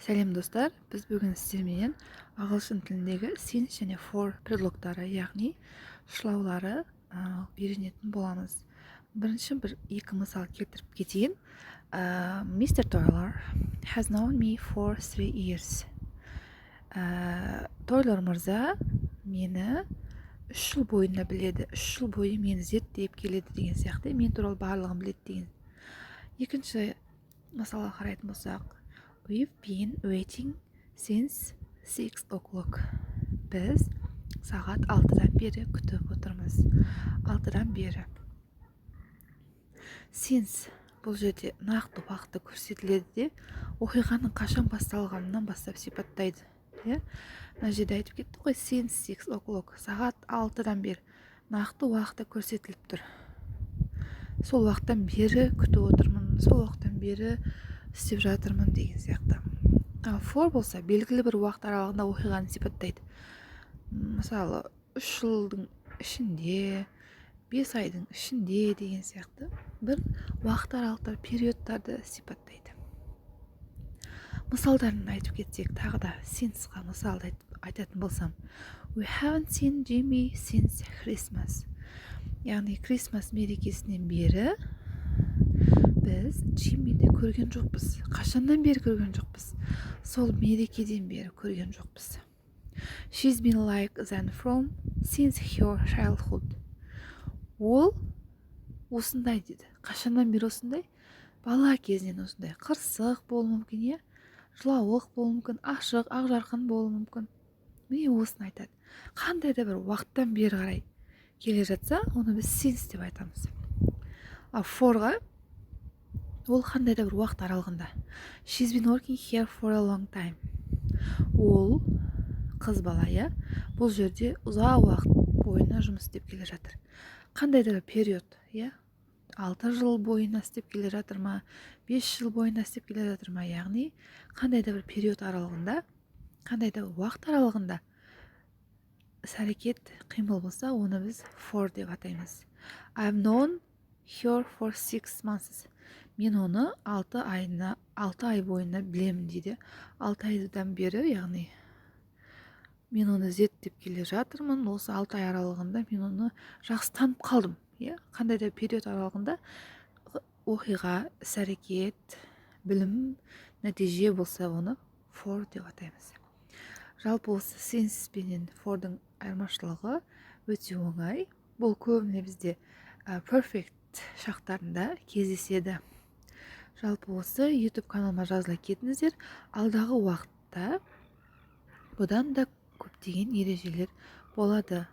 Сәлем достар, біз бүгін сіздермен ағылшын тіліндегі since және for предлогтары, яғни шылаулары үйренетін боламыз. Бірінші екі мысал келтіріп кетейін. Mr. Toiler has known me for 3 years. Тойлер мырза мені 3 жыл бойында біледі, 3 жыл бойы мені зерттеп келеді деген сияқты, мен туралы барлығын біледі деген. Екінші мысалға қарайтын болсақ, We've been waiting since 6 o'clock. Біз сағат 6-дан бері күтіп отырмыз. 6-дан бері. Since бұл жерде нақты уақыты көрсетіледі де, оқиғаның қашан басталғанынан бастап сипаттайды. Мына жерде айтып кетті ғой, since 6 o'clock, сағат 6-дан бері нақты уақыты көрсетіліп тұр. Сол уақыттан бері күтіп отырмын, сол уақыттан бері істеп жатырмын деген сияқты. For болса белгілі бір уақыт аралығында оқиғаны сипаттайды. Мысалы 3 жылдың ішінде, 5 айдың ішінде деген сияқты бір уақыт аралықтар, периодтарды сипаттайды. Мысалдарын айтып кетсек, тағы да since-ға мысалды айтатын болсам, We haven't seen Jimmy since Christmas. Яғни Christmas мерекесінен бері біз Джиммиді көрген жоқпыз. Қашаннан бері көрген жоқпыз? Сол мерекеден бері көрген жоқпыз. She's been like that from since her childhood. Ол осындай деді. Қашаннан бері осындай? Бала кезінен осындай. Қырсық болуы мүмкін, жылауық болуы мүмкін, ашық, ақжарқын болуы мүмкін. Міне осыны айтады. Қандай да бір уақыттан бері қарай келе жатса, оны біз since деп айтамыз. For-ға ол қандай да бір уақыт аралығында. She's been working here for a long time. Ол қыз бала, бұл жерде ұзақ уақыт бойына жұмыс істеп келе жатыр. Қандай да бір период, 6 жыл бойына істеп келе жатыр ма, 5 жыл бойына істеп келе жатыр ма, яғни қандай да бір период аралығында, қандай да бір уақыт аралығында іс-әрекет қимыл болса, оны біз for деп атаймыз. I've known her for 6 months. Мен оны 6 ай бойына білемін дейді. 6 айдан бері, яғни мен оны зерттеп келе жатырмын. Осы 6 ай аралығында мен оны жақсы танып қалдым. Қандай да период аралығында оқиға, іс-әрекет, білім, нәтиже болса, оны for деп атаймыз. Жалпы осы since пенен for'дың айырмашылығы өте оңай. Бұл көбіне бізде perfect шақтарында кездеседі. Жалпы осы YouTube каналыма жазыла кетіңіздер. Алдағы уақытта бұдан да көптеген ережелер болады.